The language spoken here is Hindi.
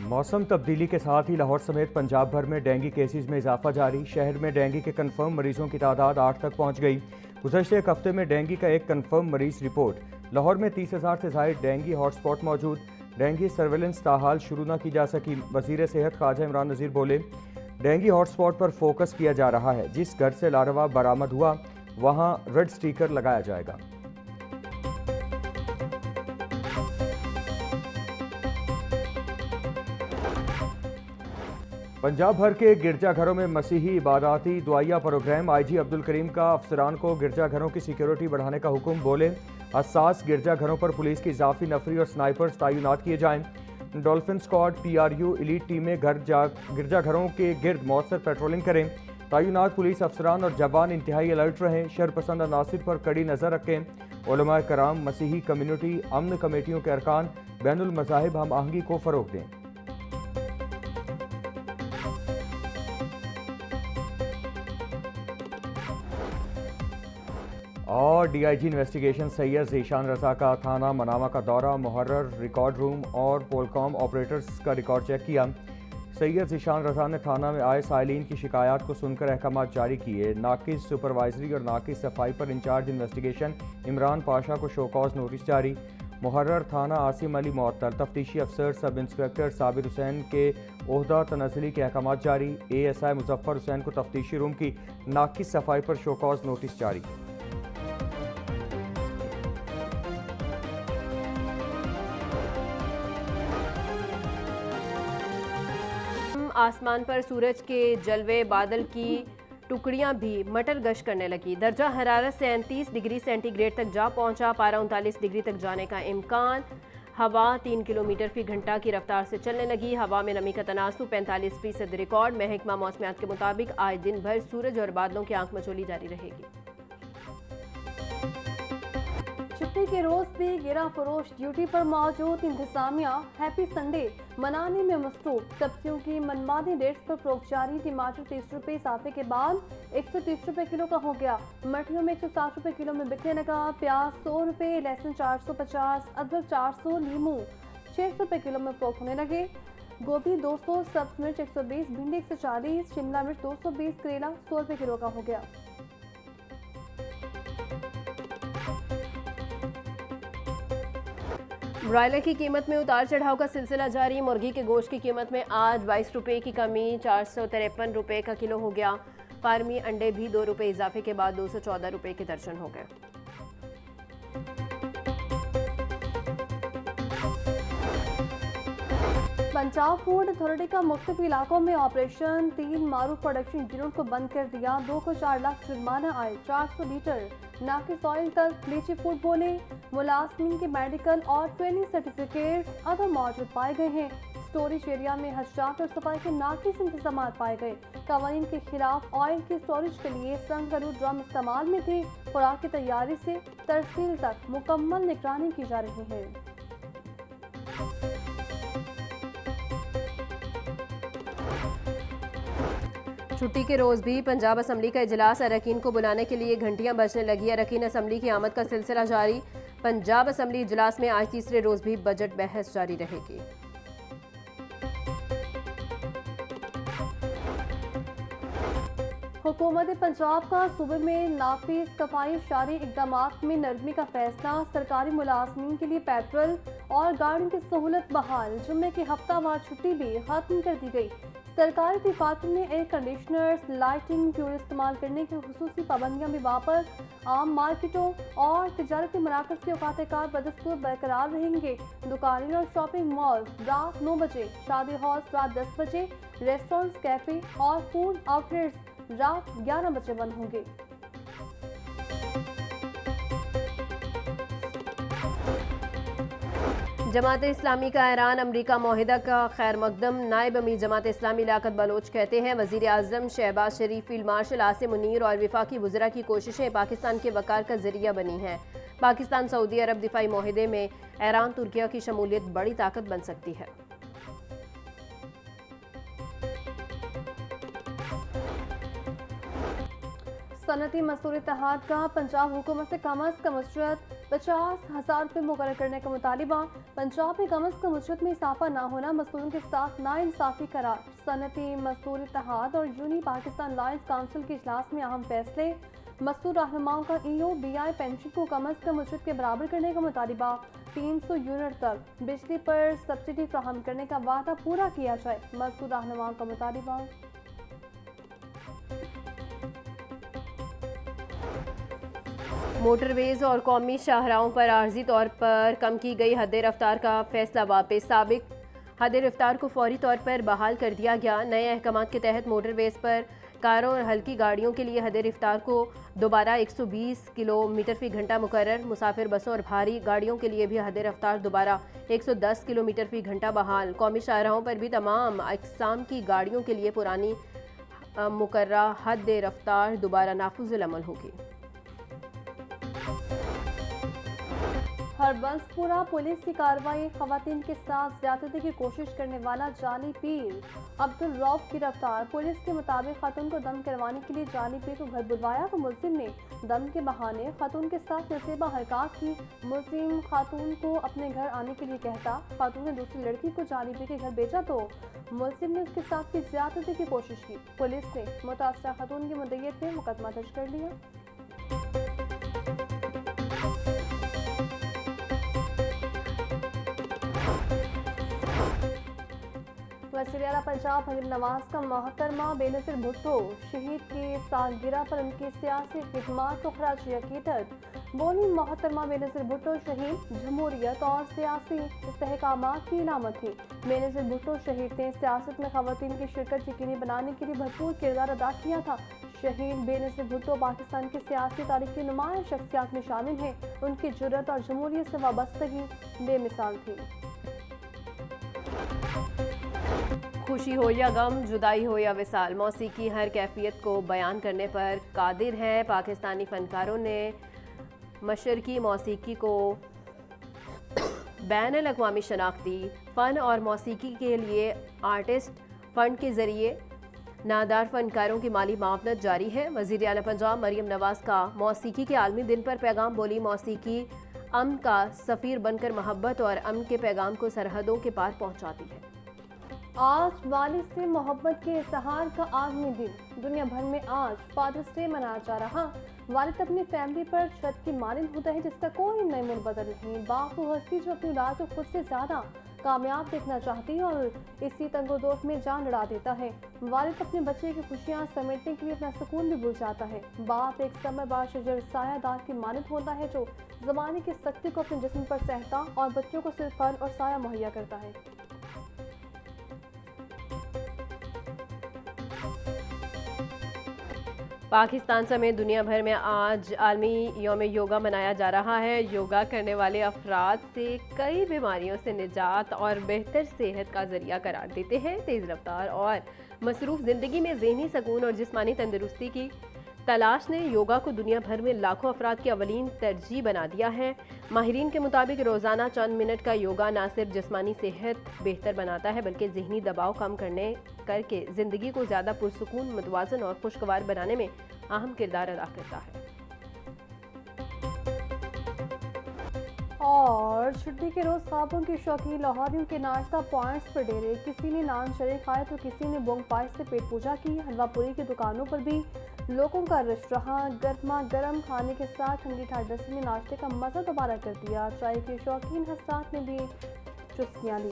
मौसम तब्दीली के साथ ही लाहौर समेत पंजाब भर में डेंगू केसेस में इजाफा जारी। शहर में डेंगू के कन्फर्म मरीजों की तादाद 8 तक पहुंच गई। गुज़श्ते एक हफ्ते में डेंगू का एक कन्फर्म मरीज रिपोर्ट। लाहौर में 30,000 से ज़ायद डेंगू हॉटस्पॉट मौजूद। डेंगू सर्वेलेंस ताहाल शुरू न की जा सकी। वज़ीर सेहत ख्वाजा इमरान नज़ीर बोले, डेंगू हॉटस्पॉट पर फोकस किया जा रहा है। जिस घर से लार्वा बरामद हुआ वहाँ रेड स्टिकर लगाया जाएगा। पंजाब भर के गिरजाघरों में मसीही इबादती दुआया प्रोग्राम। IG अब्दुल करीम का अफसरान को गिरजाघरों की सिक्योरिटी बढ़ाने का हुक्म। बोले, हसास गिरजाघरों पर पुलिस की इजाफी नफरी और स्नाइपर्स तैनात किए जाएं। डॉल्फिन स्क्वाड PRU एलीट टीमें गिरजाघरों के गिर्द मौसर पेट्रोलिंग करें। तैनात पुलिस अफसरान और जवान इंतहाई अलर्ट रहें। शरपसंद अनासिर पर कड़ी नज़र रखें। उलमा कराम, मसीही कम्यूनिटी, अमन कमेटियों के अरकान बैनुल मज़ाहिब हम आहंगी को फ़रोग़ दें। और DIG इन्वेस्टिगेशन सैयद ज़ीशान रज़ा का थाना मनामा का दौरा। मुहर्रर, रिकॉर्ड रूम और पोलकॉम ऑपरेटर्स का रिकॉर्ड चेक किया। सैयद ज़ीशान रज़ा ने थाना में आए साइलिन की शिकायत को सुनकर अहकाम जारी किए। नाकिस सुपरवाइजरी और नाकिस सफाई पर इंचार्ज इन्वेस्टिगेशन इमरान पाशा को शोकॉज नोटिस जारी। मुहर्रर थाना आसिम अली मुअत्तल, तफ्तीशी अफसर सब इंस्पेक्टर साबिर हुसैन के ओहदा तनज़ली के अहकाम जारी। ASI मुजफ्फर हुसैन को तफ्तीशी रूम की नाकिस सफाई पर शोकॉज नोटिस जारी। आसमान पर सूरज के जलवे, बादल की टुकड़ियां भी मटर गश करने लगी। दर्जा हरारत से 39 डिग्री सेंटीग्रेड तक जा पहुंचा। पारा 39 डिग्री तक जाने का इम्कान। हवा 3 किलोमीटर फी घंटा की रफ्तार से चलने लगी। हवा में नमी का तनासुब 45% रिकॉर्ड। महकमा मौसमियात के मुताबिक आज दिन भर सूरज और बादलों की आंख मचोली जारी रहेगी। छुट्टी के रोज भी गिरा फरोश ड्यूटी पर मौजूद। इंतजामिया हैप्पी संडे मनाने में मसरूफ। सब्जियों की मनमानी रेट्स पर फरोख्त जारी। टमाटर 30 रुपये इजाफे के बाद 130 रुपये किलो का हो गया। मटियों में 160 रुपये किलो में बिकने लगा। प्याज 100 रुपये, लहसुन 450, अदरक 400, नींबू 600 रुपये किलो में फरोख्त होने लगे। गोभी 200, सब्ज मिर्च 120, भिंडी 140, शिमला मिर्च 220, करेला 100 रुपये किलो का हो गया। ब्रायलर की कीमत में उतार चढ़ाव का सिलसिला जारी। मुर्गी के गोश्त की कीमत में आज 22 रुपये की कमी, 453 रुपये का किलो हो गया। फार्मी अंडे भी 2 रुपये इजाफे के बाद 214 रुपये के दर्जन हो गए। पंजाब फूड अथॉरिटी का मुख्तलिफ इलाकों में ऑपरेशन। 3 मारूफ प्रोडक्शन यूनिट को बंद कर दिया। 2 को 4 लाख जुर्माना आए। 400 लीटर नाकिस ऑयल तक। लीची फूड बोले, मुलाजमीन के मेडिकल और ट्रेनिंग सर्टिफिकेट्स अदर मौजूद पाए गए हैं। स्टोरेज एरिया में हशरात और सफाई के नाकिस इंतजाम पाए गए। कवानीन के खिलाफ ऑयल की स्टोरेज के लिए संगरू ड्रम इस्तेमाल में थे। खुराक की तैयारी से तरसील तक मुकम्मल निगरानी की जा रही है। छुट्टी के रोज भी पंजाब असम्बली का इजलास। अरकान को बुलाने के लिए घंटियां बजने लगी। अरकान असम्बली की आमद का सिलसिला जारी। पंजाब असम्बली इजलास में आज तीसरे रोज भी बजट बहस जारी रहेगी। हुकूमत पंजाब का सूबे में नाफिज कफायत-शारी इक़दामात में नरमी का फैसला। सरकारी मुलाजमीन के लिए पेट्रोल और गाड़ियों की सहूलत बहाल। जुम्मे की हफ्तावार छुट्टी भी खत्म कर दी गई। सरकारी दफातर में एयर कंडीशनर्स, लाइटिंग, फ्यूल इस्तेमाल करने की खुसूसी पाबंदियाँ भी वापस। आम मार्केटों और तिजारती मराकज़ के औकात कार बदस्तूर बरकरार रहेंगे। दुकानें और शॉपिंग मॉल रात 9 बजे, शादी हॉल्स रात 10 बजे, रेस्टोरेंट्स, कैफे और फूड आउटलेट्स रात 11 बजे बंद होंगे। जमात इस्लामी का ऐलान। अमरीका मुआहिदा का खैर मकदम। नायब अमीर जमात इस्लामी लियाकत बलोच कहते हैं, वज़ीर आज़म शहबाज शरीफ, फील्ड मार्शल आसिम मुनीर और वफाकी वज़रा की कोशिशें पाकिस्तान के वक़ार का ज़रिया बनी हैं। पाकिस्तान सऊदी अरब दिफाई मुआहिदे में ईरान तुर्किया की शमूलियत बड़ी ताकत बन सकती है। सनती मजदूर इत्तेहाद का पंजाब हुकूमत से कम अज कम उजरत 50,000 रुपये मुकर्रर करने का मुतालिबा। पंजाब में कम अज कम उजरत में इजाफा न होना मजदूरों के साथ नाइंसाफी करार। सनती मजदूर इत्तेहाद और यूनी पाकिस्तान लायंस काउंसिल के इजलास में अहम फैसले। मजदूर रहनुमाओं का EOBI पेंशन को कम अज कम उजरत के बराबर करने का मुतालिबा। 300 यूनिट तक बिजली पर सब्सिडी फ्राहम करने का वादा पूरा किया जाए, मजदूर रहनुमाओं का मुतालिबा। मोटरवेज और कौमी शाहराहों पर आर्जी तौर पर कम की गई हद रफ्तार का फैसला वापस। साबिक हद रफ्तार को फौरी तौर पर बहाल कर दिया गया। नए अहकाम के तहत मोटरवेज पर कारों और हल्की गाड़ियों के लिए हद रफ्तार को दोबारा 120 किलोमीटर फी घंटा मुकर्रर। मुसाफिर बसों और भारी गाड़ियों के लिए भी हद रफ्तार दोबारा 110 किलोमीटर फी घंटा बहाल। कौमी शाहराहों पर भी तमाम अक़साम की गाड़ियों के लिए पुरानी मुकर्ररा हद रफ्तार दोबारा नाफुज़ुल अमल होगी। हरबंसपुरा पुलिस की कार्रवाई। खवातीन के साथ ज्यादती की कोशिश करने वाला जाली पीर अब्दुल रऊफ गिरफ्तार। पुलिस के मुताबिक खातून को दम करवाने के लिए जाली पीर को घर बुलवाया तो मुलजिम ने दम के बहाने खातून के साथ नसेबा हरकत की। मुलजिम खातून को अपने घर आने के लिए कहता। खातून ने दूसरी लड़की को जाली पीर के घर भेजा तो मुलजिम ने उसके साथ की ज्यादती की कोशिश की। पुलिस ने मुतासरा खातून की मुद्दत में मुकदमा दर्ज कर लिया। वज़ीर-ए-आला पंजाब मरियम नवाज का मोहतरमा बेनज़ीर भुट्टो शहीद की सालगिरह पर उनकी सियासी खिदमात को खराज अक़ीदत। बोली मोहतरमा बेनज़ीर भुट्टो शहीद जमहूरियत और सियासी इस्तेहकामात की इलामत थी। बेनज़ीर भुट्टो शहीद ने सियासत में ख़वातीन की शिरकत यकीनी बनाने के लिए भरपूर किरदार अदा किया था। शहीद बेनज़ीर भुट्टो पाकिस्तान की सियासी तारीख की नुमाया शख्सियात में शामिल हैं। उनकी जुर्रत और जमहूरियत से वाबस्तगी बेमिसाल थी। खुशी हो या गम, जुदाई हो या विसाल, मौसीकी हर कैफियत को बयान करने पर कादिर है। पाकिस्तानी फ़नकारों ने मशरकी मौसीकी को बैनुल-अक़वामी शनाख्त दी। फ़न और मौसीकी के लिए आर्टिस्ट फ़ंड के ज़रिए नादार फ़नकारों की माली मुआवनत जारी है। वज़ीर-ए-आला पंजाब मरियम नवाज का मौसीकी के आलमी दिन पर पैगाम। बोली मौसीकी अमन का सफ़ीर बनकर मोहब्बत और अमन के पैगाम को सरहदों के पार पहुँचाती है। आज वालिद से मोहब्बत के इज़हार का आलमी दिन। दुनिया भर में आज फादर्स डे मनाया जा रहा। वालिद अपनी फैमिली पर छत की मालिन होता है जिसका कोई नई बदल नहीं। बाप वो हस्ती जो अपनी औलाद को खुद से ज़्यादा कामयाब देखना चाहती है और इसी तंगोदोर में जान लड़ा देता है। वालिद अपने बच्चे की खुशियाँ समेटने के लिए अपना सुकून भी भूल जाता है। बाप एक समयबार शजर सायादार की मालिन होता है जो ज़माने की सख्ती को अपने जिस्म पर सहता और बच्चों को सिर्फ फल और साया मुहैया करता है। पाकिस्तान समेत दुनिया भर में आज आलमी यौम योगा मनाया जा रहा है। योगा करने वाले अफराद से कई बीमारियों से निजात और बेहतर सेहत का जरिया करार देते हैं। तेज़ रफ्तार और मसरूफ़ ज़िंदगी में ज़हनी सकून और जिस्मानी तंदुरुस्ती की तलाश ने योगा को दुनिया भर में लाखों अफराद की अवलीन तरजीह बना दिया है। माहिरीन के मुताबिक रोज़ाना चंद मिनट का योगा न सिर्फ जिस्मानी सेहत बेहतर बनाता है बल्कि ज़हनी दबाव कम करके ज़िंदगी को ज़्यादा पुरसुकून, मुतवाज़न और खुशगवार बनाने में अहम किरदार अदा करता है। और छुट्टी के रोज़ ख्वाबों के शौकीन लाहौरियों के नाश्ता पॉइंट्स पर डेरे। किसी ने नान चने खाए तो किसी ने बोंग पाइस से पेट पूजा की। हलवा पूरी की दुकानों पर भी लोगों का रश रहा। गर्मा गर्म खाने के साथ ठंडी ठाडसी ने नाश्ते का मज़ा दोबारा कर दिया। चाय के शौकीन हस्सात ने भी चुस्कियाँ ली।